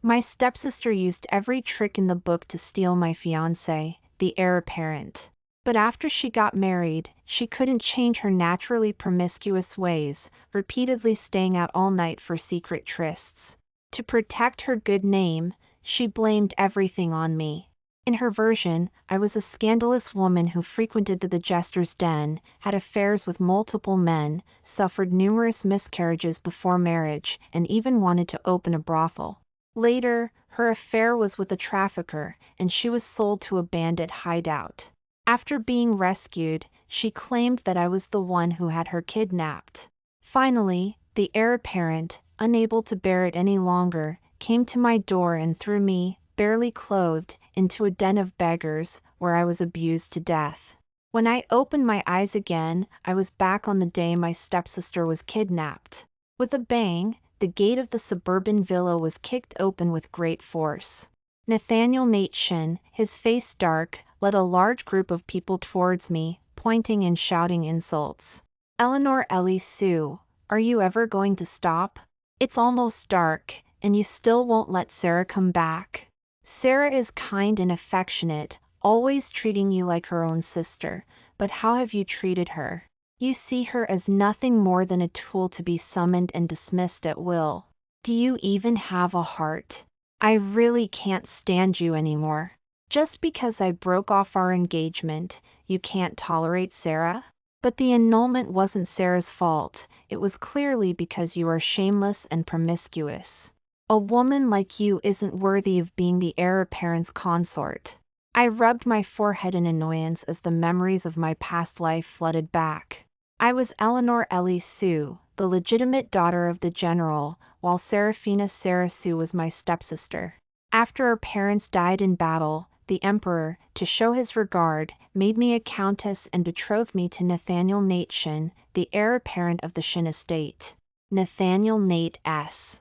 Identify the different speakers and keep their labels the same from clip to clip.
Speaker 1: My stepsister used every trick in the book to steal my fiancé, the heir apparent. But after she got married, she couldn't change her naturally promiscuous ways, repeatedly staying out all night for secret trysts. To protect her good name, she blamed everything on me. In her version, I was a scandalous woman who frequented the jester's den, had affairs with multiple men, suffered numerous miscarriages before marriage, and even wanted to open a brothel. Later, her affair was with a trafficker, and she was sold to a bandit hideout. After being rescued, she claimed that I was the one who had her kidnapped. Finally, the heir apparent, unable to bear it any longer, came to my door and threw me, barely clothed, into a den of beggars, where I was abused to death. When I opened my eyes again, I was back on the day my stepsister was kidnapped. With a bang, the gate of the suburban villa was kicked open with great force. Nathaniel Nation, his face dark, led a large group of people towards me, pointing and shouting insults. "Eleanor Ellie Sue, are you ever going to stop? It's almost dark, and you still won't let Sarah come back. Sarah is kind and affectionate, always treating you like her own sister, but how have you treated her? You see her as nothing more than a tool to be summoned and dismissed at will. Do you even have a heart? I really can't stand you anymore. Just because I broke off our engagement, you can't tolerate Sarah? But the annulment wasn't Sarah's fault, it was clearly because you are shameless and promiscuous. A woman like you isn't worthy of being the heir apparent's consort." I rubbed my forehead in annoyance as the memories of my past life flooded back. I was Eleanor Ellie Sue, the legitimate daughter of the general, while Seraphina Sarah Sue was my stepsister. After our parents died in battle, the emperor, to show his regard, made me a countess and betrothed me to Nathaniel Nation, the heir apparent of the Shin estate. Nathaniel Nate S.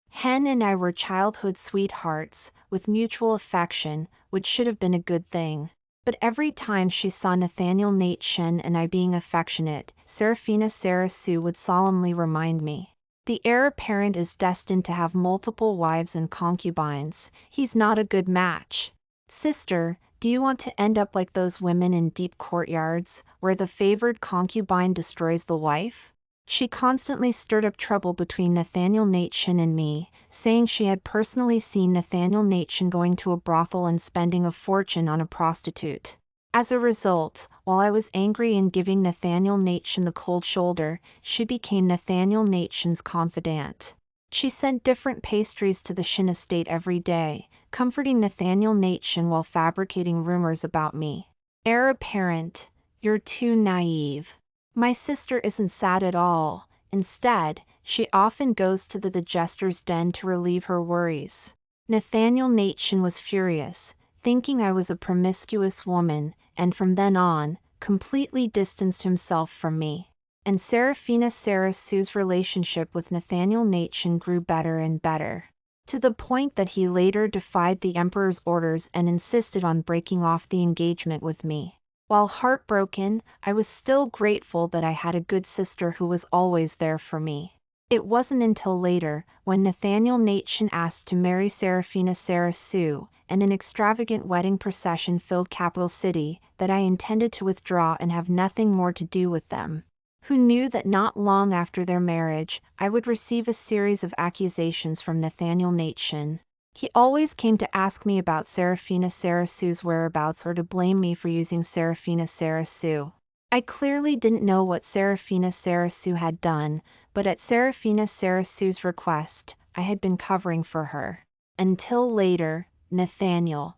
Speaker 1: Hen and I were childhood sweethearts, with mutual affection, which should have been a good thing. But every time she saw Nathaniel Nation and I being affectionate, Seraphina Sarah Sue would solemnly remind me. "The heir apparent is destined to have multiple wives and concubines. He's not a good match. Sister, do you want to end up like those women in deep courtyards, where the favored concubine destroys the wife?" She constantly stirred up trouble between Nathaniel Nation and me, saying she had personally seen Nathaniel Nation going to a brothel and spending a fortune on a prostitute. As a result, while I was angry and giving Nathaniel Nation the cold shoulder, she became Nathaniel Nation's confidant. She sent different pastries to the Shin estate every day, comforting Nathaniel Nation while fabricating rumors about me. "Heir apparent, you're too naive. My sister isn't sad at all. Instead, she often goes to the jester's den to relieve her worries." Nathaniel Nation was furious, thinking I was a promiscuous woman, and from then on, completely distanced himself from me. And Seraphina Sarah Sue's relationship with Nathaniel Nation grew better and better, to the point that he later defied the emperor's orders and insisted on breaking off the engagement with me. While heartbroken, I was still grateful that I had a good sister who was always there for me. It wasn't until later, when Nathaniel Nation asked to marry Seraphina Sarah Sue, and an extravagant wedding procession filled Capital City, that I intended to withdraw and have nothing more to do with them. Who knew that not long after their marriage, I would receive a series of accusations from Nathaniel Nation. He always came to ask me about Seraphina Sarah Sue's whereabouts or to blame me for using Seraphina Sarah Sue. I clearly didn't know what Seraphina Sarah Sue had done, but at Seraphina Sarah Sue's request, I had been covering for her. Until later, Nathaniel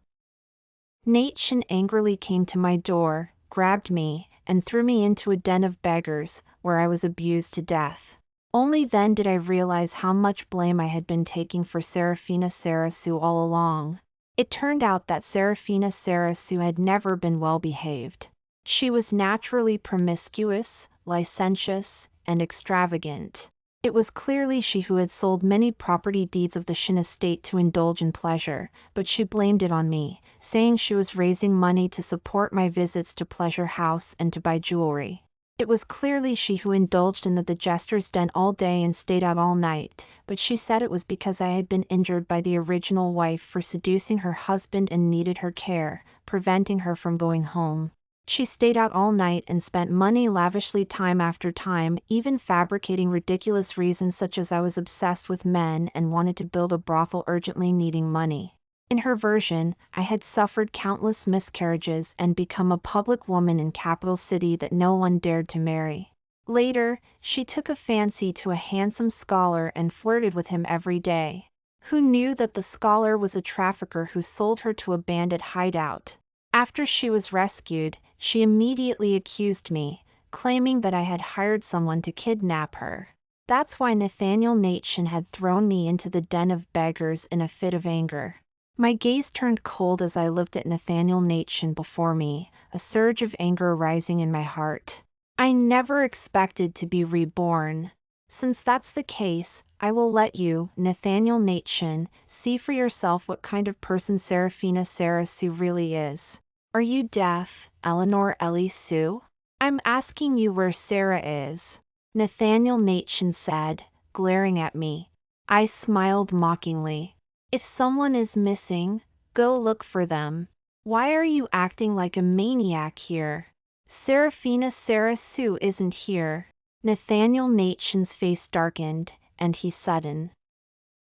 Speaker 1: Nation angrily came to my door, grabbed me, and threw me into a den of beggars, where I was abused to death. Only then did I realize how much blame I had been taking for Seraphina Sarah Sue all along. It turned out that Seraphina Sarah Sue had never been well behaved. She was naturally promiscuous, licentious, and extravagant. It was clearly she who had sold many property deeds of the Shin estate to indulge in pleasure, but she blamed it on me, saying she was raising money to support my visits to Pleasure House and to buy jewelry. It was clearly she who indulged in the digester's den all day and stayed out all night, but she said it was because I had been injured by the original wife for seducing her husband and needed her care, preventing her from going home. She stayed out all night and spent money lavishly time after time, even fabricating ridiculous reasons such as I was obsessed with men and wanted to build a brothel urgently needing money. In her version, I had suffered countless miscarriages and become a public woman in capital city that no one dared to marry. Later, she took a fancy to a handsome scholar and flirted with him every day. Who knew that the scholar was a trafficker who sold her to a bandit hideout? After she was rescued, she immediately accused me, claiming that I had hired someone to kidnap her. That's why Nathaniel Nation had thrown me into the den of beggars in a fit of anger. My gaze turned cold as I looked at Nathaniel Nation before me, a surge of anger rising in my heart. I never expected to be reborn. Since that's the case, I will let you, Nathaniel Nation, see for yourself what kind of person Serafina Sarah Sue really is. Are you deaf, Eleanor Ellie Sue? I'm asking you where Sarah is. Nathaniel Nation said, glaring at me. I smiled mockingly. If someone is missing, go look for them. Why are you acting like a maniac here? Serafina Sarah Sue isn't here. Nathaniel Nation's face darkened, and he sudden.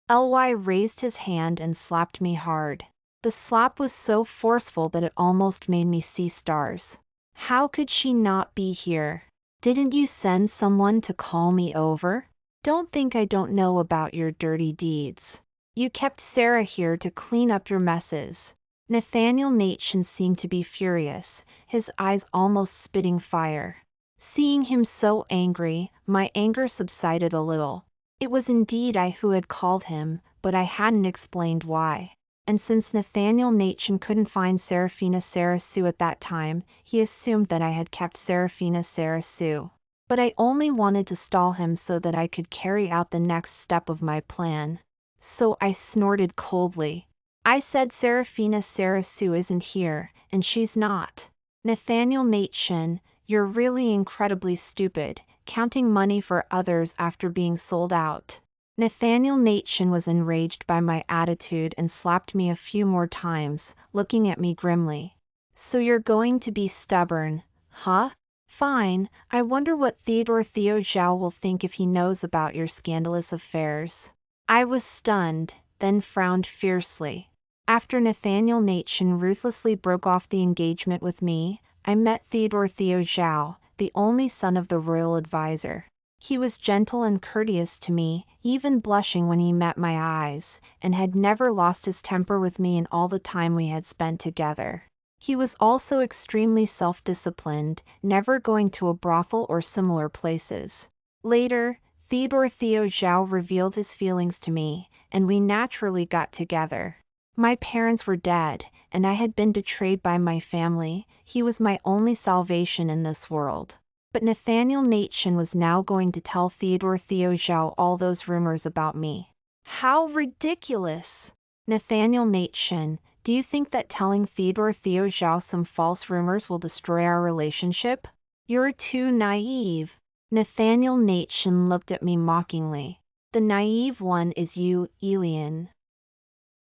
Speaker 1: Ly raised his hand and slapped me hard. The slap was so forceful that it almost made me see stars. How could she not be here? Didn't you send someone to call me over? Don't think I don't know about your dirty deeds. You kept Sarah here to clean up your messes. Nathaniel Nation seemed to be furious, his eyes almost spitting fire. Seeing him so angry, my anger subsided a little. It was indeed I who had called him, but I hadn't explained why. And since Nathaniel Nation couldn't find Serafina Sarah Sue at that time, he assumed that I had kept Serafina Sarah Sue. But I only wanted to stall him so that I could carry out the next step of my plan. So I snorted coldly. I said Serafina Sarah Sue isn't here, and she's not. Nathaniel Nation, you're really incredibly stupid, counting money for others after being sold out. Nathaniel Nation was enraged by my attitude and slapped me a few more times, looking at me grimly. So you're going to be stubborn, huh? Fine, I wonder what Theodore Theo Zhao will think if he knows about your scandalous affairs. I was stunned, then frowned fiercely. After Nathaniel Nation ruthlessly broke off the engagement with me, I met Theodore Theo Zhao, the only son of the royal advisor. He was gentle and courteous to me, even blushing when he met my eyes, and had never lost his temper with me in all the time we had spent together. He was also extremely self-disciplined, never going to a brothel or similar places. Later, Theodore Theo Zhao revealed his feelings to me, and we naturally got together. My parents were dead, and I had been betrayed by my family. He was my only salvation in this world. But Nathaniel Nation was now going to tell Theodore Theo Zhao all those rumors about me. How ridiculous! Nathaniel Nation, do you think that telling Theodore Theo Zhao some false rumors will destroy our relationship? You're too naive. Nathaniel Nation looked at me mockingly. The naive one is you, Elian.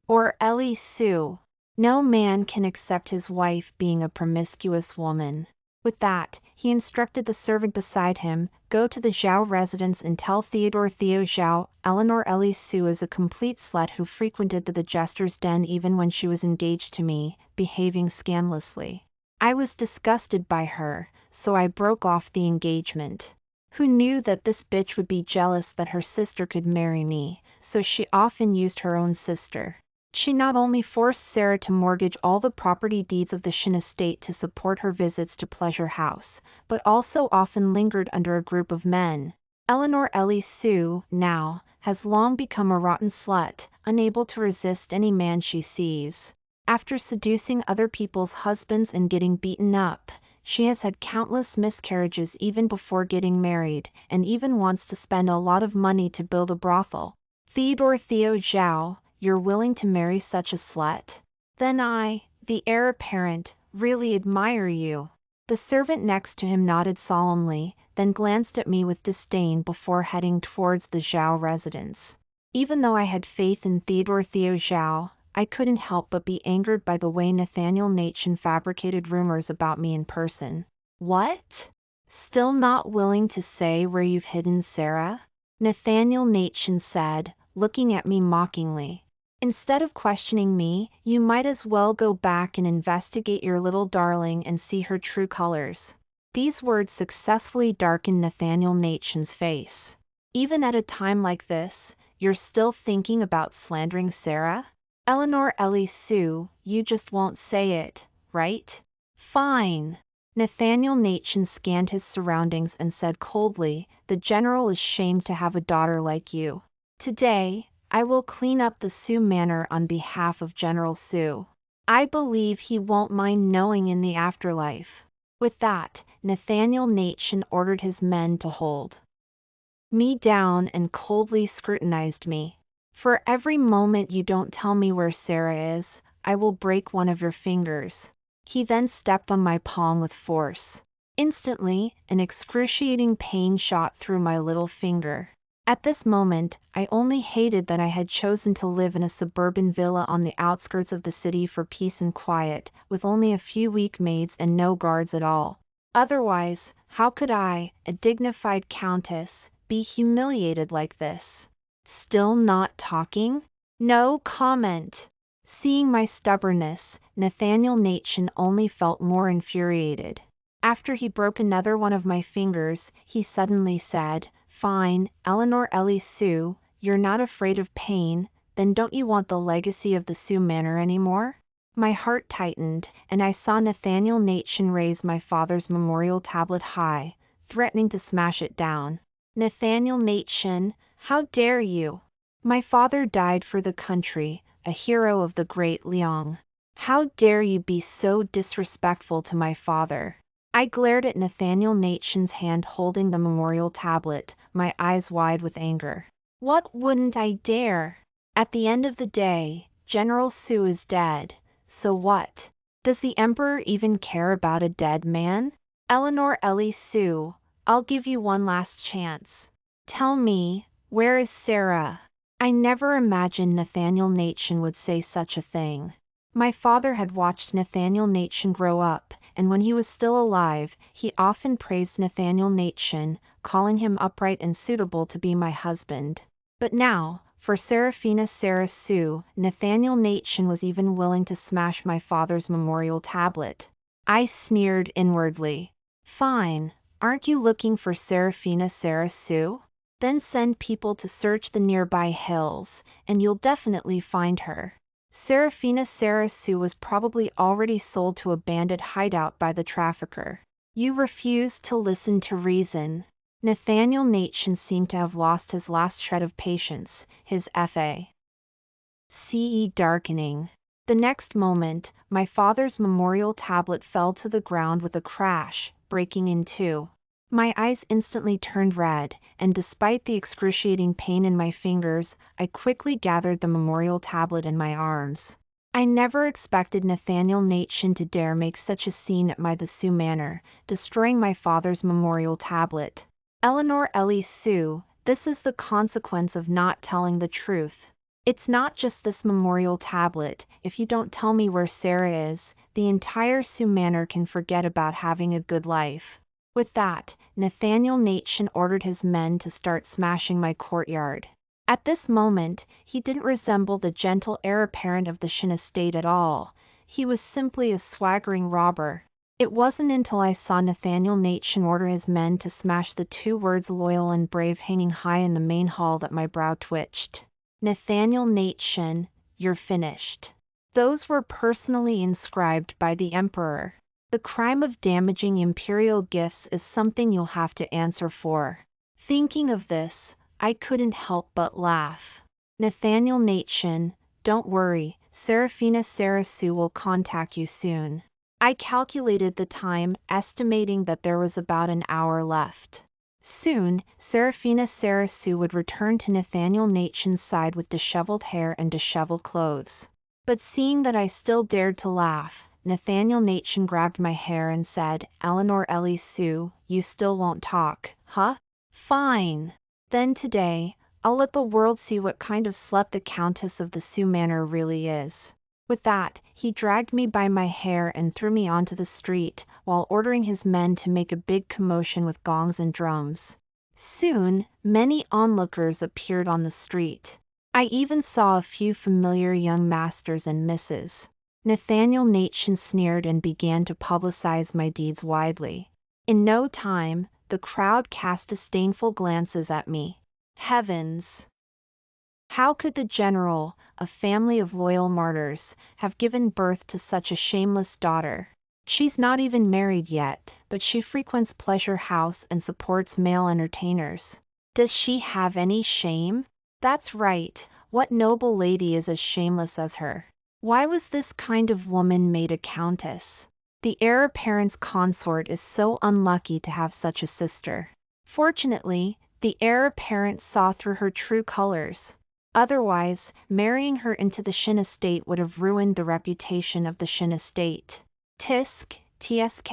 Speaker 1: Or Ellie Sue. No man can accept his wife being a promiscuous woman. With that, he instructed the servant beside him, go to the Zhao residence and tell Theodore Theo Zhao, Eleanor Ellie Sue is a complete slut who frequented the digester's den even when she was engaged to me, behaving scandalously. I was disgusted by her, so I broke off the engagement. Who knew that this bitch would be jealous that her sister could marry me, so she often used her own sister. She not only forced Sarah to mortgage all the property deeds of the Shin estate to support her visits to Pleasure House, but also often lingered under a group of men. Eleanor Ellie Sue, now, has long become a rotten slut, unable to resist any man she sees. After seducing other people's husbands and getting beaten up, she has had countless miscarriages even before getting married, and even wants to spend a lot of money to build a brothel. Theodore Theo Zhao, you're willing to marry such a slut? Then I, the heir apparent, really admire you. The servant next to him nodded solemnly, then glanced at me with disdain before heading towards the Zhao residence. Even though I had faith in Theo Zhao, I couldn't help but be angered by the way Nathaniel Nachan fabricated rumors about me in person. What? Still not willing to say where you've hidden Sarah? Nathaniel Nachan said, looking at me mockingly. Instead of questioning me, you might as well go back and investigate your little darling and see her true colors. These words successfully darkened Nathaniel Nachan's face. Even at a time like this, you're still thinking about slandering Sarah? Eleanor Ellie Sue, you just won't say it, right? Fine. Nathaniel Nachan scanned his surroundings and said coldly, the general is shamed to have a daughter like you. Today, I will clean up the Sue manor on behalf of General Sue. I believe he won't mind knowing in the afterlife. With that, Nathaniel Nachan ordered his men to hold me down and coldly scrutinized me. For every moment you don't tell me where Sarah is, I will break one of your fingers. He then stepped on my palm with force. Instantly, an excruciating pain shot through my little finger. At this moment, I only hated that I had chosen to live in a suburban villa on the outskirts of the city for peace and quiet, with only a few weak maids and no guards at all. Otherwise, how could I, a dignified countess, be humiliated like this? Still not talking? No comment. Seeing my stubbornness, Nathaniel Nachan only felt more infuriated. After he broke another one of my fingers, he suddenly said, Fine, Eleanor Ellie Sue, you're not afraid of pain, then don't you want the legacy of the Sue Manor anymore? My heart tightened, and I saw Nathaniel Nachan raise my father's memorial tablet high, threatening to smash it down. Nathaniel Nachan, how dare you? My father died for the country, a hero of the great Liang. How dare you be so disrespectful to my father? I glared at Nathaniel Nachan's hand holding the memorial tablet, my eyes wide with anger. What wouldn't I dare? At the end of the day, General Sue is dead, so what? Does the Emperor even care about a dead man? Eleanor Ellie Sue, I'll give you one last chance. Tell me, where is Sarah? I never imagined Nathaniel Nachan would say such a thing. My father had watched Nathaniel Nachan grow up, and when he was still alive, he often praised Nathaniel Nachan, calling him upright and suitable to be my husband. But now, for Seraphina Sarah Sue, Nathaniel Nachan was even willing to smash my father's memorial tablet. I sneered inwardly. Fine, aren't you looking for Seraphina Sarah Sue? Then send people to search the nearby hills, and you'll definitely find her. Seraphina Sarah Sue was probably already sold to a bandit hideout by the trafficker. You refuse to listen to reason. Nathaniel Nachan seemed to have lost his last shred of patience, his face darkening. The next moment, my father's memorial tablet fell to the ground with a crash, breaking in two. My eyes instantly turned red, and despite the excruciating pain in my fingers, I quickly gathered the memorial tablet in my arms. I never expected Nathaniel Nachan to dare make such a scene at the Sue Manor, destroying my father's memorial tablet. Eleanor Ellie Sue, this is the consequence of not telling the truth. It's not just this memorial tablet. If you don't tell me where Sarah is, the entire Sue Manor can forget about having a good life. With that, Nathaniel Nachan ordered his men to start smashing my courtyard. At this moment, he didn't resemble the gentle heir apparent of the Shin estate at all. He was simply a swaggering robber. It wasn't until I saw Nathaniel Nachan order his men to smash the two words loyal and brave hanging high in the main hall that my brow twitched. Nathaniel Nachan, you're finished. Those were personally inscribed by the Emperor. The crime of damaging imperial gifts is something you'll have to answer for. Thinking of this, I couldn't help but laugh. Nathaniel Nachan, don't worry, Seraphina Sarah Sue will contact you soon. I calculated the time, estimating that there was about an hour left. Soon, Seraphina Sarah Sue would return to Nathaniel Nachan's side with disheveled hair and disheveled clothes. But seeing that I still dared to laugh, Nathaniel Nation grabbed my hair and said, Eleanor Ellie Sue, you still won't talk, huh? Fine. Then today, I'll let the world see what kind of slut the Countess of the Sioux Manor really is. With that, he dragged me by my hair and threw me onto the street, while ordering his men to make a big commotion with gongs and drums. Soon, many onlookers appeared on the street. I even saw a few familiar young masters and misses. Nathaniel Nation sneered and began to publicize my deeds widely. In no time, the crowd cast disdainful glances at me. Heavens! How could the general, a family of loyal martyrs, have given birth to such a shameless daughter? She's not even married yet, but she frequents Pleasure House and supports male entertainers. Does she have any shame? That's right, what noble lady is as shameless as her? Why was this kind of woman made a countess? The heir apparent's consort is so unlucky to have such a sister. Fortunately, the heir apparent saw through her true colors. Otherwise, marrying her into the Shin estate would have ruined the reputation of the Shin estate. TSK,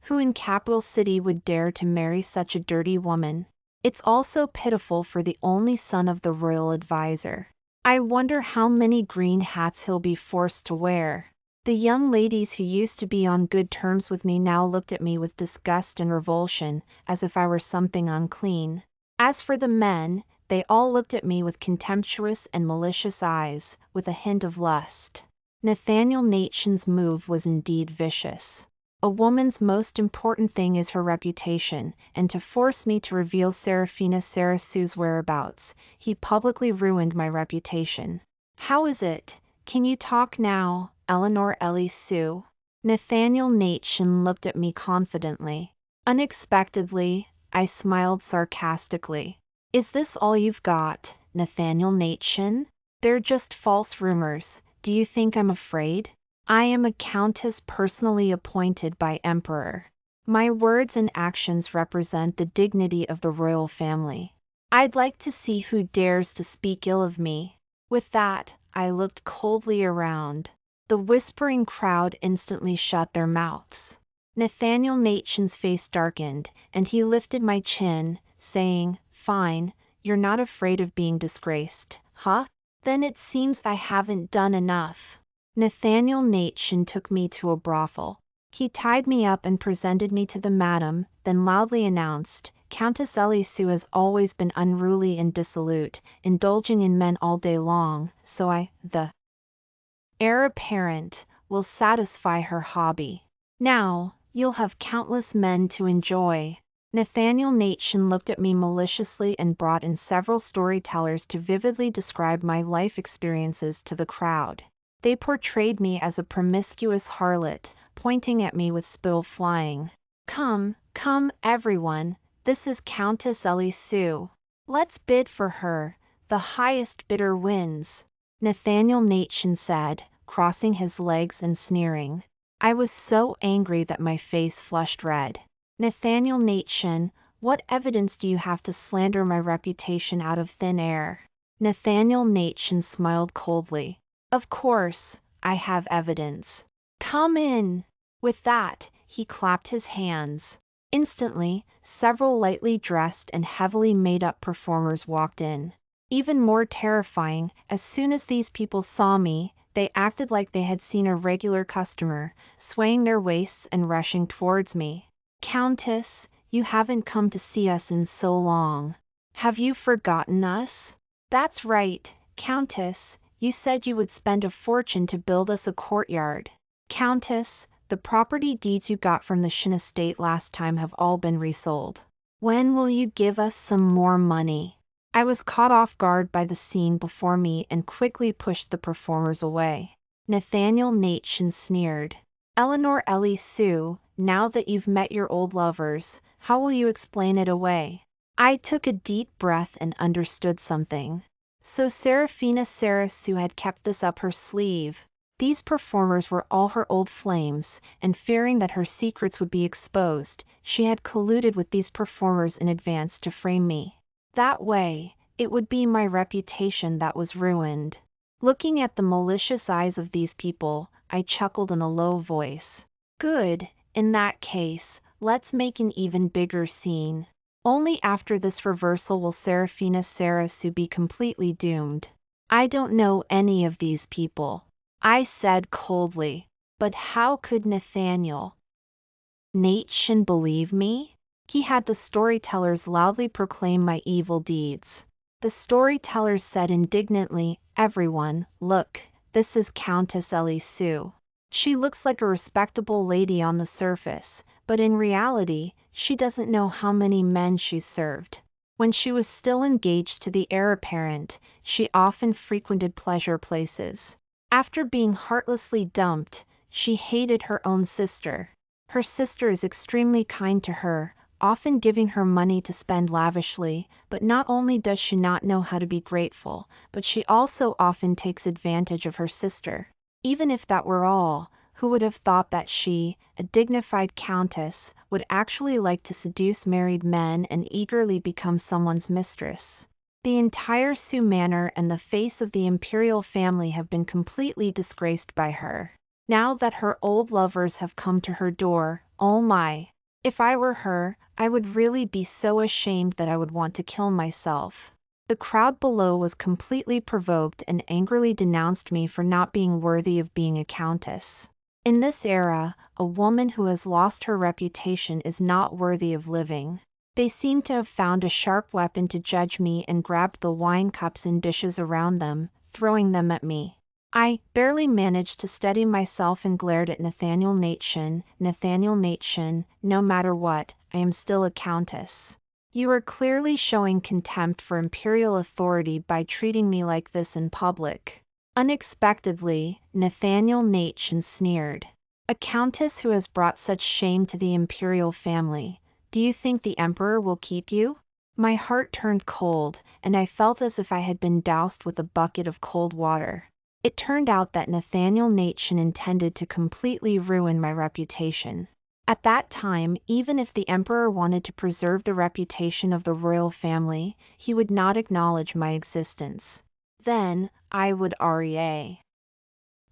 Speaker 1: who in capital city would dare to marry such a dirty woman? It's also pitiful for the only son of the royal advisor. I wonder how many green hats he'll be forced to wear. The young ladies who used to be on good terms with me now looked at me with disgust and revulsion, as if I were something unclean. As for the men, they all looked at me with contemptuous and malicious eyes, with a hint of lust. Nathaniel Nation's move was indeed vicious. A woman's most important thing is her reputation, and to force me to reveal Serafina Sarah Sue's whereabouts, he publicly ruined my reputation. How is it? Can you talk now, Eleanor Ellie Sue? Nathaniel Nation looked at me confidently. Unexpectedly, I smiled sarcastically. Is this all you've got, Nathaniel Nation? They're just false rumors. Do you think I'm afraid? I am a countess personally appointed by Emperor. My words and actions represent the dignity of the royal family. I'd like to see who dares to speak ill of me. With that, I looked coldly around. The whispering crowd instantly shut their mouths. Nathaniel Nation's face darkened, and he lifted my chin, saying, Fine, you're not afraid of being disgraced, huh? Then it seems I haven't done enough. Nathaniel Nation took me to a brothel. He tied me up and presented me to the madam, then loudly announced, Countess Ellie Sue has always been unruly and dissolute, indulging in men all day long, so the heir apparent, will satisfy her hobby. Now, you'll have countless men to enjoy. Nathaniel Nation looked at me maliciously and brought in several storytellers to vividly describe my life experiences to the crowd. They portrayed me as a promiscuous harlot, pointing at me with spittle flying. Come, everyone, this is Countess Ellie Sue. Let's bid for her, the highest bidder wins. Nathaniel Nation said, crossing his legs and sneering. I was so angry that my face flushed red. Nathaniel Nation, what evidence do you have to slander my reputation out of thin air? Nathaniel Nation smiled coldly. Of course, I have evidence. Come in. With that, he clapped his hands. Instantly, several lightly dressed and heavily made-up performers walked in. Even more terrifying, as soon as these people saw me, they acted like they had seen a regular customer, swaying their waists and rushing towards me. Countess, you haven't come to see us in so long. Have you forgotten us? That's right, Countess. You said you would spend a fortune to build us a courtyard. Countess, the property deeds you got from the Shin estate last time have all been resold. When will you give us some more money? I was caught off guard by the scene before me and quickly pushed the performers away. Nathaniel Nation sneered. Eleanor Ellie Sue, now that you've met your old lovers, how will you explain it away? I took a deep breath and understood something. So Serafina Sarah Sue had kept this up her sleeve. These performers were all her old flames, and fearing that her secrets would be exposed, she had colluded with these performers in advance to frame me. That way, it would be my reputation that was ruined. Looking at the malicious eyes of these people, I chuckled in a low voice. Good, in that case, let's make an even bigger scene. Only after this reversal will Serafina Sarasu be completely doomed. I don't know any of these people, I said coldly. But how could Nathaniel Nation believe me? He had the storytellers loudly proclaim my evil deeds. The storytellers said indignantly, everyone, look, this is Countess Ellie Sue. She looks like a respectable lady on the surface, but in reality, she doesn't know how many men she's served. When she was still engaged to the heir apparent, she often frequented pleasure places. After being heartlessly dumped, she hated her own sister. Her sister is extremely kind to her, often giving her money to spend lavishly, but not only does she not know how to be grateful, but she also often takes advantage of her sister. Even if that were all, who would have thought that she, a dignified countess, would actually like to seduce married men and eagerly become someone's mistress? The entire Sioux manor and the face of the imperial family have been completely disgraced by her. Now that her old lovers have come to her door, oh my! If I were her, I would really be so ashamed that I would want to kill myself. The crowd below was completely provoked and angrily denounced me for not being worthy of being a countess. In this era, a woman who has lost her reputation is not worthy of living. They seem to have found a sharp weapon to judge me and grabbed the wine cups and dishes around them, throwing them at me. I barely managed to steady myself and glared at Nathaniel Nation. Nathaniel Nation, no matter what, I am still a countess. You are clearly showing contempt for imperial authority by treating me like this in public. Unexpectedly, Nathaniel Nation sneered. A countess who has brought such shame to the imperial family. Do you think the emperor will keep you? My heart turned cold, and I felt as if I had been doused with a bucket of cold water. It turned out that Nathaniel Nation intended to completely ruin my reputation. At that time, even if the emperor wanted to preserve the reputation of the royal family, he would not acknowledge my existence. Then, I would REA.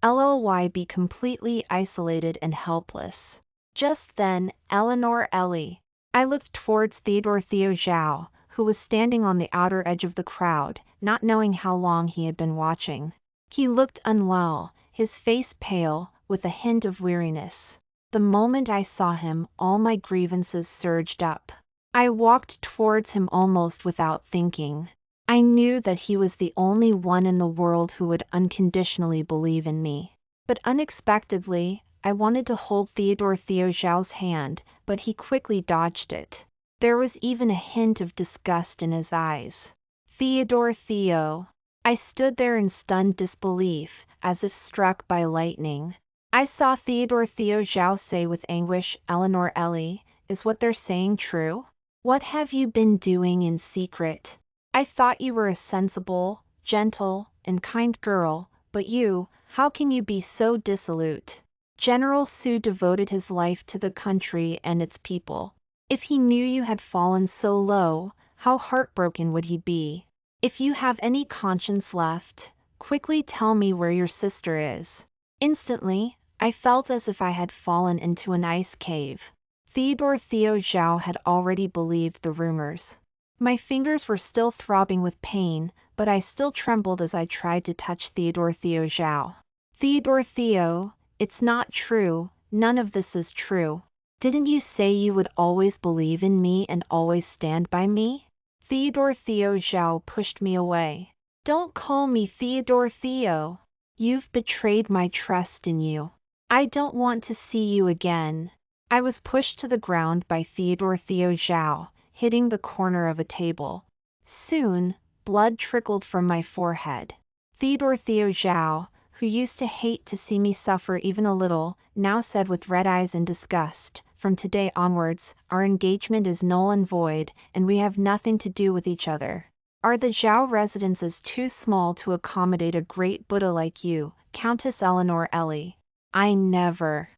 Speaker 1: LLY be completely isolated and helpless. Just then, Eleanor Ellie. I looked towards Theodore Theo Zhao, who was standing on the outer edge of the crowd, not knowing how long he had been watching. He looked unwell, his face pale, with a hint of weariness. The moment I saw him, all my grievances surged up. I walked towards him almost without thinking. I knew that he was the only one in the world who would unconditionally believe in me. But unexpectedly, I wanted to hold Theodore Theo Zhao's hand, but he quickly dodged it. There was even a hint of disgust in his eyes. Theodore Theo. I stood there in stunned disbelief, as if struck by lightning. I saw Theodore Theo Zhao say with anguish, Eleanor Ellie, is what they're saying true? What have you been doing in secret? I thought you were a sensible, gentle, and kind girl, but you, how can you be so dissolute? General Su devoted his life to the country and its people. If he knew you had fallen so low, how heartbroken would he be? If you have any conscience left, quickly tell me where your sister is. Instantly, I felt as if I had fallen into an ice cave. Theodore Theo Zhao had already believed the rumors. My fingers were still throbbing with pain, but I still trembled as I tried to touch Theodore Theo Zhao. Theodore Theo, it's not true, none of this is true. Didn't you say you would always believe in me and always stand by me? Theodore Theo Zhao pushed me away. Don't call me Theodore Theo. You've betrayed my trust in you. I don't want to see you again. I was pushed to the ground by Theodore Theo Zhao, hitting the corner of a table. Soon, blood trickled from my forehead. Theodore Theo Zhao, who used to hate to see me suffer even a little, now said with red eyes in disgust, from today onwards, our engagement is null and void, and we have nothing to do with each other. Are the Zhao residences too small to accommodate a great Buddha like you, Countess Eleanor Ellie? I never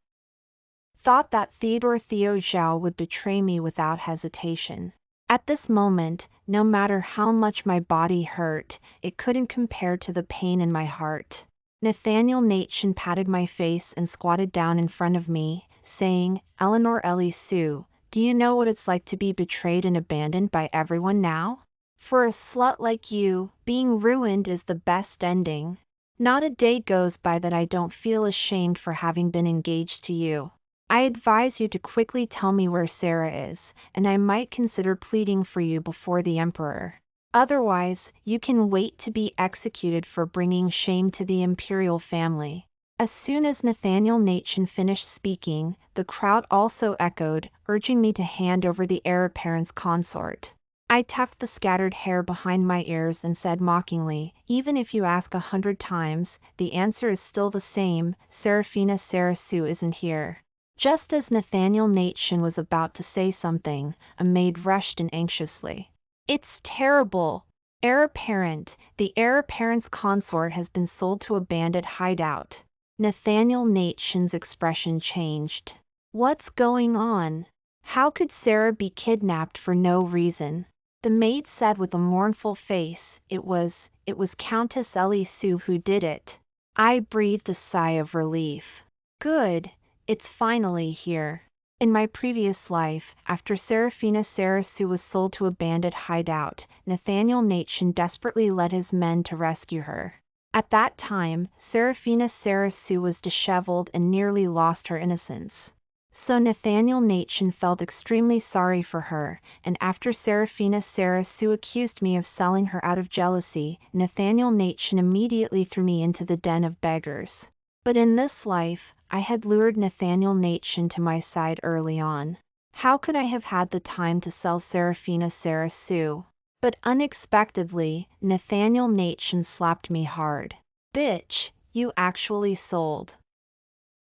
Speaker 1: thought that Theodore Theo Zhao would betray me without hesitation. At this moment, no matter how much my body hurt, it couldn't compare to the pain in my heart. Nathaniel Nation patted my face and squatted down in front of me, saying, "Eleanor Ellie Sue, do you know what it's like to be betrayed and abandoned by everyone now? For a slut like you, being ruined is the best ending. Not a day goes by that I don't feel ashamed for having been engaged to you. I advise you to quickly tell me where Sarah is, and I might consider pleading for you before the Emperor. Otherwise, you can wait to be executed for bringing shame to the imperial family." As soon as Nathaniel Nation finished speaking, the crowd also echoed, urging me to hand over the heir apparent's consort. I tucked the scattered hair behind my ears and said mockingly, "Even if you ask 100 times, the answer is still the same, Serafina Sarah Sue isn't here." Just as Nathaniel Nation was about to say something, a maid rushed in anxiously. "It's terrible! Heir apparent, the heir apparent's consort has been sold to a bandit hideout." Nathaniel Nation's expression changed. "What's going on? How could Sarah be kidnapped for no reason?" The maid said with a mournful face, It was Countess Ellie Sue who did it." I breathed a sigh of relief. Good. It's finally here. In my previous life, after Serafina Sarah Sue was sold to a bandit hideout, Nathaniel Nation desperately led his men to rescue her. At that time, Serafina Sarah Sue was disheveled and nearly lost her innocence. So Nathaniel Nation felt extremely sorry for her, and after Serafina Sarah Sue accused me of selling her out of jealousy, Nathaniel Nation immediately threw me into the den of beggars. But in this life, I had lured Nathaniel Nation to my side early on. How could I have had the time to sell Serafina Sarah Sue? But unexpectedly, Nathaniel Nation slapped me hard. "Bitch, you actually sold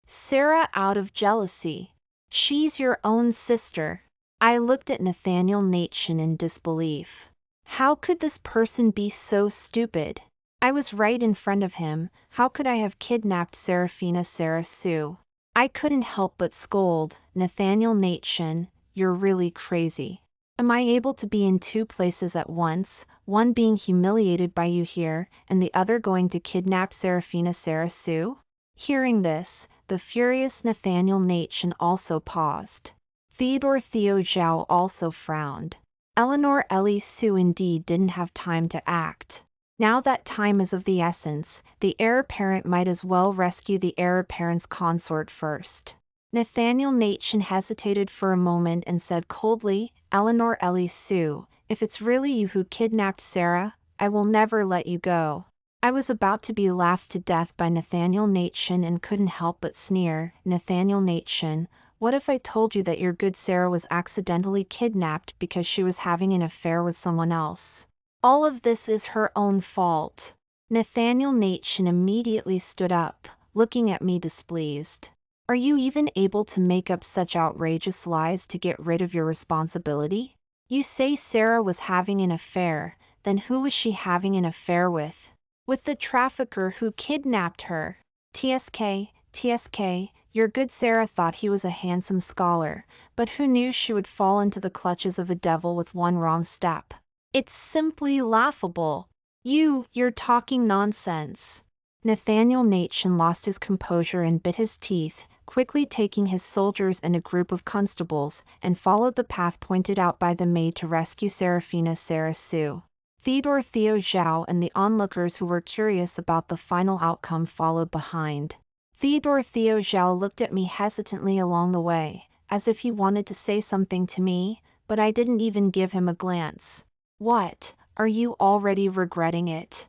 Speaker 1: Sarah out of jealousy. She's your own sister." I looked at Nathaniel Nation in disbelief. How could this person be so stupid? I was right in front of him. How could I have kidnapped Serafina Sarah Sue? I couldn't help but scold, "Nathaniel Nation, you're really crazy. Am I able to be in two places at once, one being humiliated by you here, and the other going to kidnap Serafina Sarah Sue?" Hearing this, the furious Nathaniel Nation also paused. Theodore Theo Zhao also frowned. Eleanor Ellie Sue indeed didn't have time to act. Now that time is of the essence, the heir apparent might as well rescue the heir apparent's consort first. Nathaniel Nation hesitated for a moment and said coldly, "Eleanor Ellie Sue, if it's really you who kidnapped Sarah, I will never let you go." I was about to be laughed to death by Nathaniel Nation and couldn't help but sneer. "Nathaniel Nation, what if I told you that your good Sarah was accidentally kidnapped because she was having an affair with someone else? All of this is her own fault." Nathaniel Nation immediately stood up, looking at me displeased. "Are you even able to make up such outrageous lies to get rid of your responsibility? You say Sarah was having an affair, then who was she having an affair with? With the trafficker who kidnapped her. TSK, your good Sarah thought he was a handsome scholar, but who knew she would fall into the clutches of a devil with one wrong step? It's simply laughable. You're talking nonsense." Nathaniel Nation lost his composure and bit his teeth, quickly taking his soldiers and a group of constables, and followed the path pointed out by the maid to rescue Serafina Sarah Sue. Theodore Theo Zhao and the onlookers who were curious about the final outcome followed behind. Theodore Theo Zhao looked at me hesitantly along the way, as if he wanted to say something to me, but I didn't even give him a glance. "What, are you already regretting it?"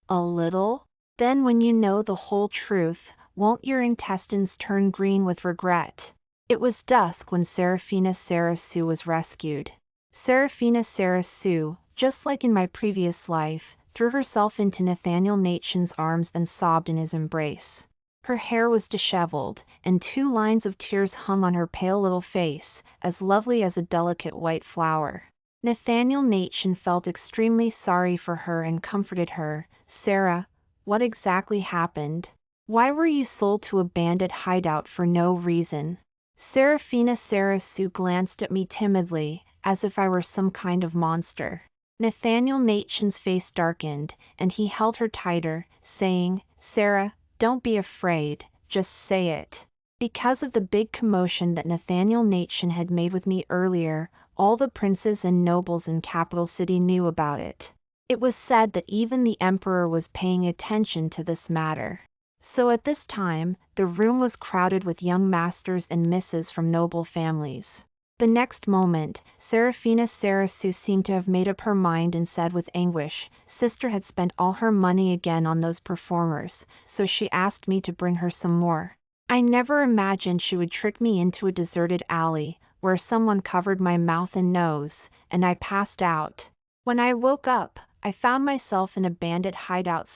Speaker 1: "A little? Then when you know the whole truth, won't your intestines turn green with regret?" It was dusk when Serafina Sarah Sue was rescued. Serafina Sarah Sue, just like in my previous life, threw herself into Nathaniel Nation's arms and sobbed in his embrace. Her hair was disheveled, and 2 lines of tears hung on her pale little face, as lovely as a delicate white flower. Nathaniel Nation felt extremely sorry for her and comforted her. "Sarah, what exactly happened? Why were you sold to a bandit hideout for no reason?" Serafina Sarah Sue glanced at me timidly, as if I were some kind of monster. Nathaniel Natchan's face darkened, and he held her tighter, saying, "Sarah, don't be afraid, just say it." Because of the big commotion that Nathaniel Natchan had made with me earlier, all the princes and nobles in Capital City knew about it. It was said that even the emperor was paying attention to this matter. So at this time, the room was crowded with young masters and misses from noble families. The next moment, Serafina Sarasu seemed to have made up her mind and said with anguish, "Sister had spent all her money again on those performers, so she asked me to bring her some more." I never imagined she would trick me into a deserted alley, where someone covered my mouth and nose, and I passed out. When I woke up, I found myself in a bandit hideout.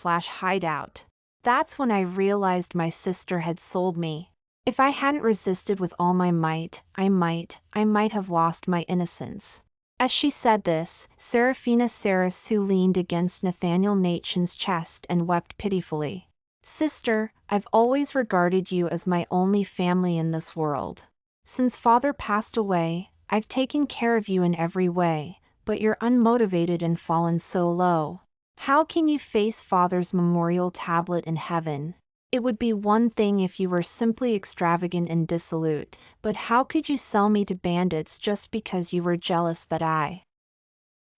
Speaker 1: That's when I realized my sister had sold me. If I hadn't resisted with all my might, I might have lost my innocence. As she said this, Serafina Sarasu leaned against Nathaniel Natchan's chest and wept pitifully. "Sister, I've always regarded you as my only family in this world. Since father passed away, I've taken care of you in every way, but you're unmotivated and fallen so low. How can you face father's memorial tablet in heaven? It would be one thing if you were simply extravagant and dissolute, but how could you sell me to bandits just because you were jealous that I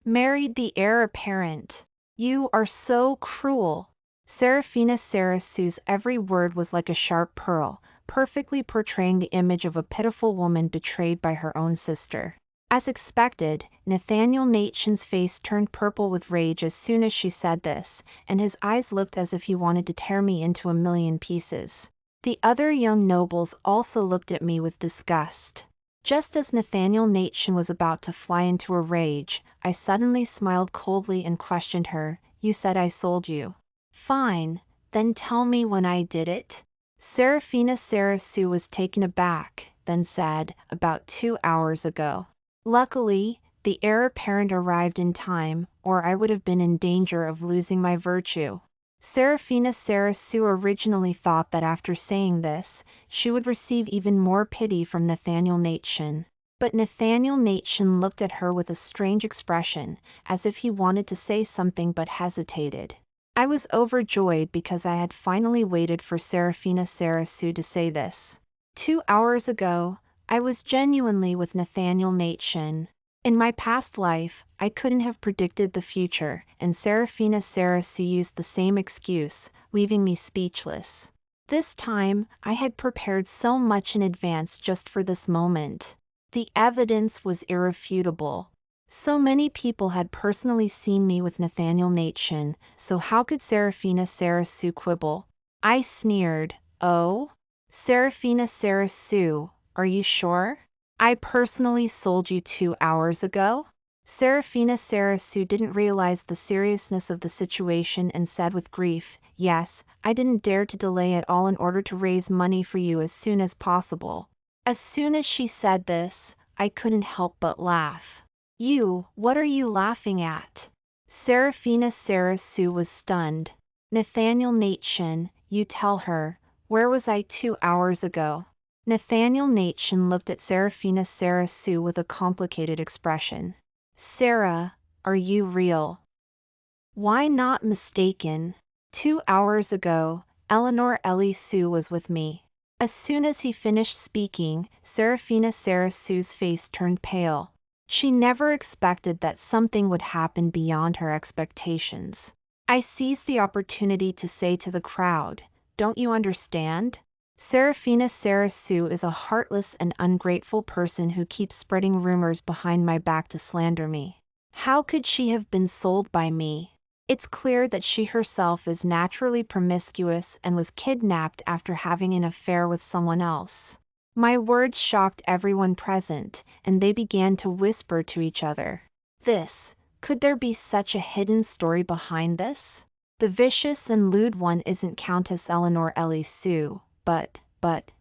Speaker 1: married the heir apparent? You are so cruel." Serafina Sarasu's every word was like a sharp pearl, perfectly portraying the image of a pitiful woman betrayed by her own sister. As expected, Nathaniel Natchan's face turned purple with rage as soon as she said this, and his eyes looked as if he wanted to tear me into a million pieces. The other young nobles also looked at me with disgust. Just as Nathaniel Natchan was about to fly into a rage, I suddenly smiled coldly and questioned her, "You said I sold you. Fine, then tell me when I did it." Serafina Sarasu was taken aback, then said, "About 2 hours ago." Luckily, the heir apparent arrived in time, or I would have been in danger of losing my virtue. Serafina Sarasu originally thought that after saying this, she would receive even more pity from Nathaniel Natchan. But Nathaniel Natchan looked at her with a strange expression, as if he wanted to say something but hesitated. I was overjoyed because I had finally waited for Serafina Sarasu to say this. 2 hours ago, I was genuinely with Nathaniel Natchan. In my past life, I couldn't have predicted the future, and Serafina Sarasu used the same excuse, leaving me speechless. This time, I had prepared so much in advance just for this moment. The evidence was irrefutable. So many people had personally seen me with Nathaniel Natchan, so how could Serafina Sarasu quibble? I sneered, "Oh? Serafina Sarasu, are you sure? I personally sold you 2 hours ago?" Serafina Sarasu didn't realize the seriousness of the situation and said with grief, "Yes, I didn't dare to delay at all in order to raise money for you as soon as possible." As soon as she said this, I couldn't help but laugh. What are you laughing at?" Serafina Sarasu was stunned. "Nathaniel Natchan, you tell her, where was I 2 hours ago?" Nathaniel Natchan looked at Serafina Sarasu with a complicated expression. "Sarah, are you real? Why not mistaken? 2 hours ago, Eleanor Elisu was with me." As soon as he finished speaking, Serafina Sarasu's face turned pale. She never expected that something would happen beyond her expectations. I seized the opportunity to say to the crowd, "Don't you understand? Serafina Sarasu is a heartless and ungrateful person who keeps spreading rumors behind my back to slander me. How could she have been sold by me? It's clear that she herself is naturally promiscuous and was kidnapped after having an affair with someone else." My words shocked everyone present, and they began to whisper to each other. Could there be such a hidden story behind this? The vicious and lewd one isn't Countess Eleanor Elisu, but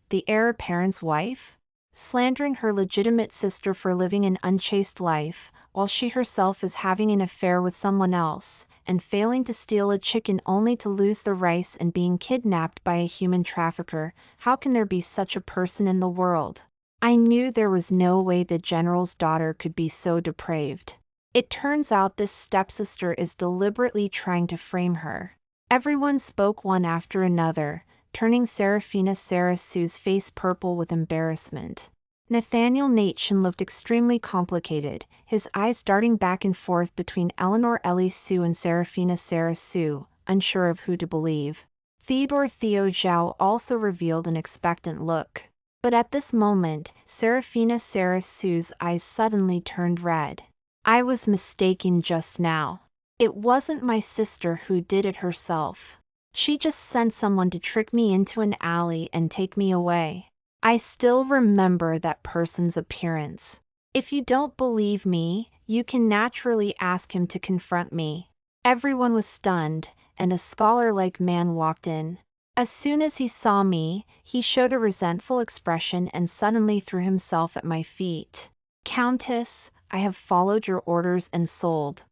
Speaker 1: the heir apparent's wife? Slandering her legitimate sister for living an unchaste life, while she herself is having an affair with someone else, and failing to steal a chicken only to lose the rice and being kidnapped by a human trafficker. How can there be such a person in the world? I knew there was no way the general's daughter could be so depraved. It turns out this stepsister is deliberately trying to frame her. Everyone spoke one after another, turning Serafina Sarasu's face purple with embarrassment. Nathaniel Natchan looked extremely complicated, his eyes darting back and forth between Eleanor Ellie Sue and Serafina Sarasu, unsure of who to believe. Theodore Theo Zhao also revealed an expectant look. But at this moment, Serafina Sarasu's eyes suddenly turned red. I was mistaken just now. It wasn't my sister who did it herself. She just sent someone to trick me into an alley and take me away. I still remember that person's appearance. If you don't believe me, you can naturally ask him to confront me. Everyone was stunned, and a scholar-like man walked in. As soon as he saw me, he showed a resentful expression and suddenly threw himself at my feet. Countess, I have followed your orders and sold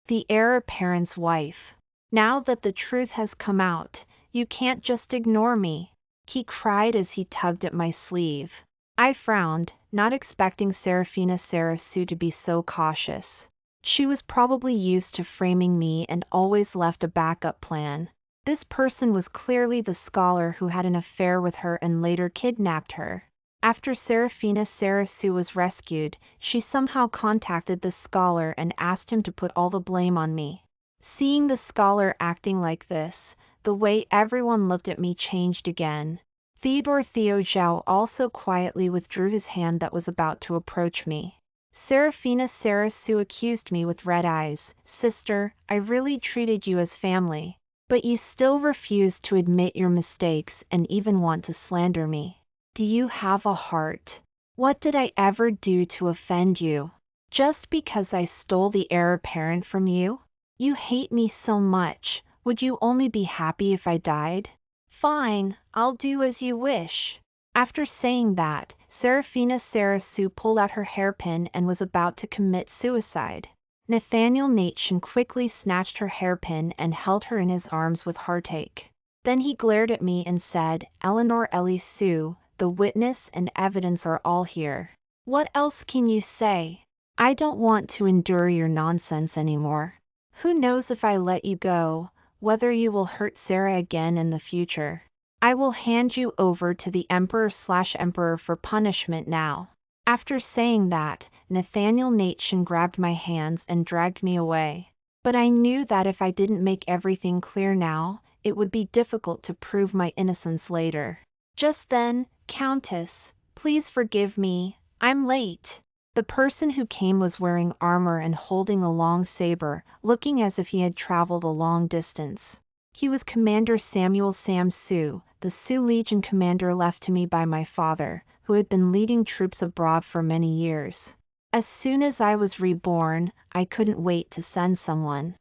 Speaker 1: the heir apparent's wife. Now that the truth has come out, you can't just ignore me, he cried as he tugged at my sleeve. I frowned, not expecting Serafina Sarasu to be so cautious. She was probably used to framing me and always left a backup plan. This person was clearly the scholar who had an affair with her and later kidnapped her. After Serafina Sarasu was rescued, she somehow contacted the scholar and asked him to put all the blame on me. Seeing the scholar acting like this, the way everyone looked at me changed again. Theodore Theo Zhao also quietly withdrew his hand that was about to approach me. Serafina Sarasu accused me with red eyes. Sister, I really treated you as family. But you still refuse to admit your mistakes and even want to slander me. Do you have a heart? What did I ever do to offend you? Just because I stole the heir apparent from you? You hate me so much, would you only be happy if I died? Fine, I'll do as you wish. After saying that, Serafina Sarasu pulled out her hairpin and was about to commit suicide. Nathaniel Natchan quickly snatched her hairpin and held her in his arms with heartache. Then he glared at me and said, Eleanor Ellie Sue, the witness and evidence are all here. What else can you say? I don't want to endure your nonsense anymore. Who knows if I let you go, whether you will hurt Sarah again in the future. I will hand you over to the Emperor/Emperor for punishment now. After saying that, Nathaniel Natchan grabbed my hands and dragged me away. But I knew that if I didn't make everything clear now, it would be difficult to prove my innocence later. Just then, Countess, please forgive me, I'm late. The person who came was wearing armor and holding a long saber, looking as if he had traveled a long distance. He was Commander Samuel Sam Sioux, the Sioux Legion commander left to me by my father, who had been leading troops abroad for many years. As soon as I was reborn, I couldn't wait to send someone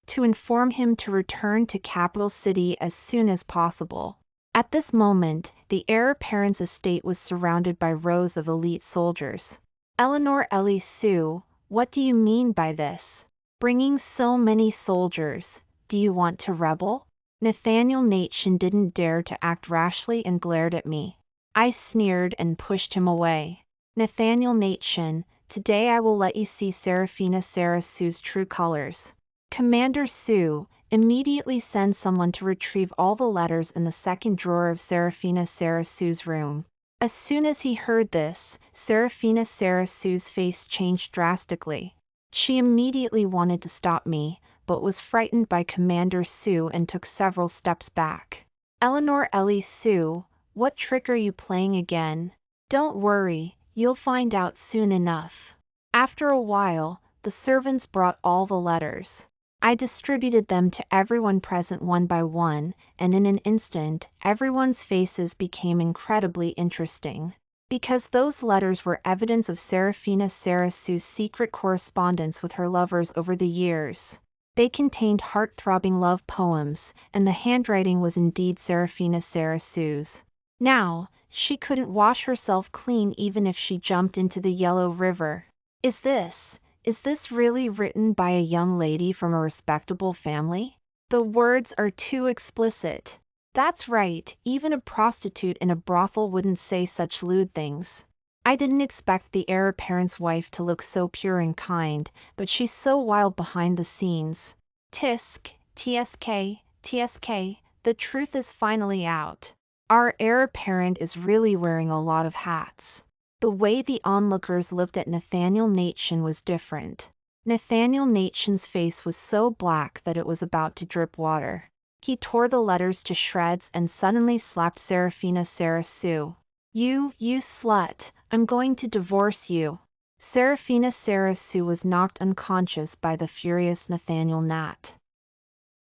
Speaker 1: to inform him to return to Capital City as soon as possible. At this moment, the heir apparent's estate was surrounded by rows of elite soldiers. Eleanor Ellie Sue, what do you mean by this? Bringing so many soldiers, do you want to rebel? Nathaniel Natchan didn't dare to act rashly and glared at me. I sneered and pushed him away. Nathaniel Natchan, today I will let you see Serafina Sarasu's true colors. Commander Sioux, immediately send someone to retrieve all the letters in the second drawer of Serafina Sarasu's room. As soon as he heard this, Serafina Sarasu's face changed drastically. She immediately wanted to stop me, but was frightened by Commander Sioux and took several steps back. Eleanor Ellie Sue, what trick are you playing again? Don't worry, you'll find out soon enough. After a while, the servants brought all the letters. I distributed them to everyone present one by one, and in an instant, everyone's faces became incredibly interesting. Because those letters were evidence of Serafina Sarasu's secret correspondence with her lovers over the years. They contained heart-throbbing love poems, and the handwriting was indeed Serafina Sarasu's. Now, she couldn't wash herself clean even if she jumped into the Yellow River. Is this really written by a young lady from a respectable family? The words are too explicit. That's right, even a prostitute in a brothel wouldn't say such lewd things. I didn't expect the heir apparent's wife to look so pure and kind, but she's so wild behind the scenes. Tisk, TSK, TSK, the truth is finally out. Our heir apparent is really wearing a lot of hats. The way the onlookers looked at Nathaniel Nation was different. Nathaniel Nation's face was so black that it was about to drip water. He tore the letters to shreds and suddenly slapped Serafina Sarah Sue. You slut, I'm going to divorce you. Serafina Sarah Sue was knocked unconscious by the furious Nathaniel Nat.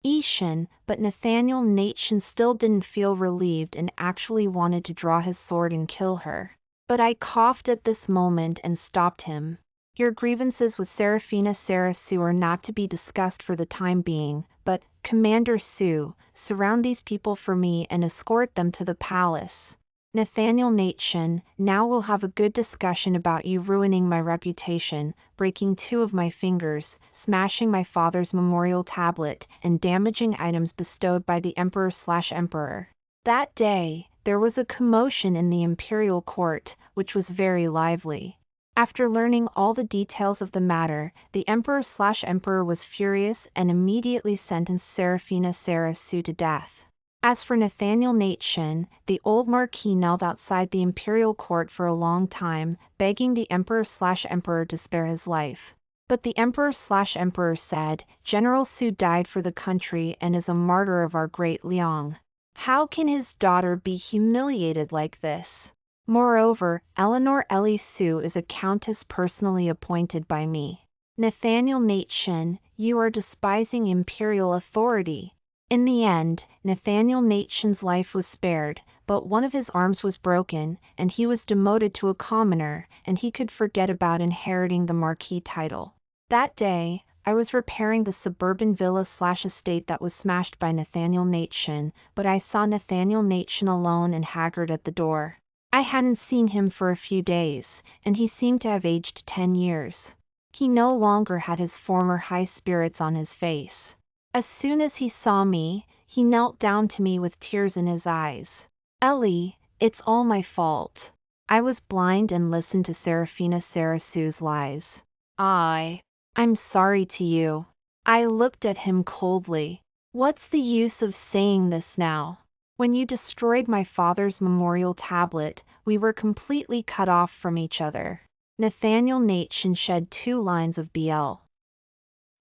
Speaker 1: Ishan, but Nathaniel Nation still didn't feel relieved and actually wanted to draw his sword and kill her. But I coughed at this moment and stopped him. Your grievances with Serafina Sarah Sue are not to be discussed for the time being, but, Commander Sue, surround these people for me and escort them to the palace. Nathaniel Nation, now we'll have a good discussion about you ruining my reputation, breaking 2 of my fingers, smashing my father's memorial tablet, and damaging items bestowed by the Emperor/Emperor. That day, there was a commotion in the imperial court, which was very lively. After learning all the details of the matter, the Emperor/Emperor was furious and immediately sentenced Serafina Sarah Sue to death. As for Nathaniel Nation, the old Marquis knelt outside the imperial court for a long time, begging the Emperor/Emperor to spare his life. But the Emperor/Emperor said, General Sue died for the country and is a martyr of our great Liang. How can his daughter be humiliated like this? Moreover, Eleanor Ellie Sue is a countess personally appointed by me. Nathaniel Nation, you are despising imperial authority. In the end, Nathaniel Nation's life was spared, but one of his arms was broken, and he was demoted to a commoner, and he could forget about inheriting the Marquis title. That day, I was repairing the suburban villa/estate that was smashed by Nathaniel Nation, but I saw Nathaniel Nation alone and haggard at the door. I hadn't seen him for a few days, and he seemed to have aged 10 years. He no longer had his former high spirits on his face. As soon as he saw me, he knelt down to me with tears in his eyes. Ellie, it's all my fault. I was blind and listened to Serafina Sarah Sue's lies. I'm sorry to you. I looked at him coldly. What's the use of saying this now? When you destroyed my father's memorial tablet, we were completely cut off from each other. Nathaniel Nation shed 2 lines of BL.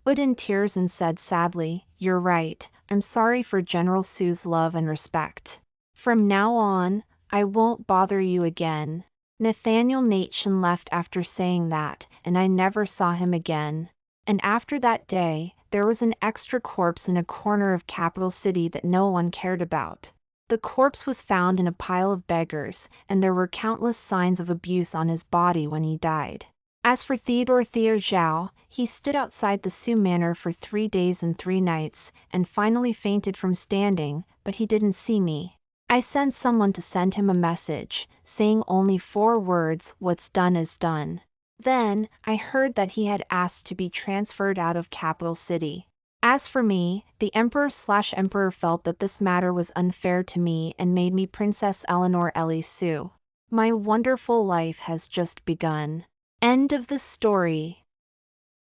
Speaker 1: But in tears and said sadly, You're right, I'm sorry for General Sue's love and respect. From now on, I won't bother you again. Nathaniel Nation left after saying that, and I never saw him again. And after that day, there was an extra corpse in a corner of capital city that no one cared about. The corpse was found in a pile of beggars, and there were countless signs of abuse on his body when he died. As for Theodore Theo Zhao, he stood outside the Sue Manor for 3 days and 3 nights, and finally fainted from standing, but he didn't see me. I sent someone to send him a message, saying only 4 words, what's done is done. Then, I heard that he had asked to be transferred out of capital city. As for me, the Emperor/Emperor felt that this matter was unfair to me and made me Princess Eleanor Ellie Sue. My wonderful life has just begun. End of the story.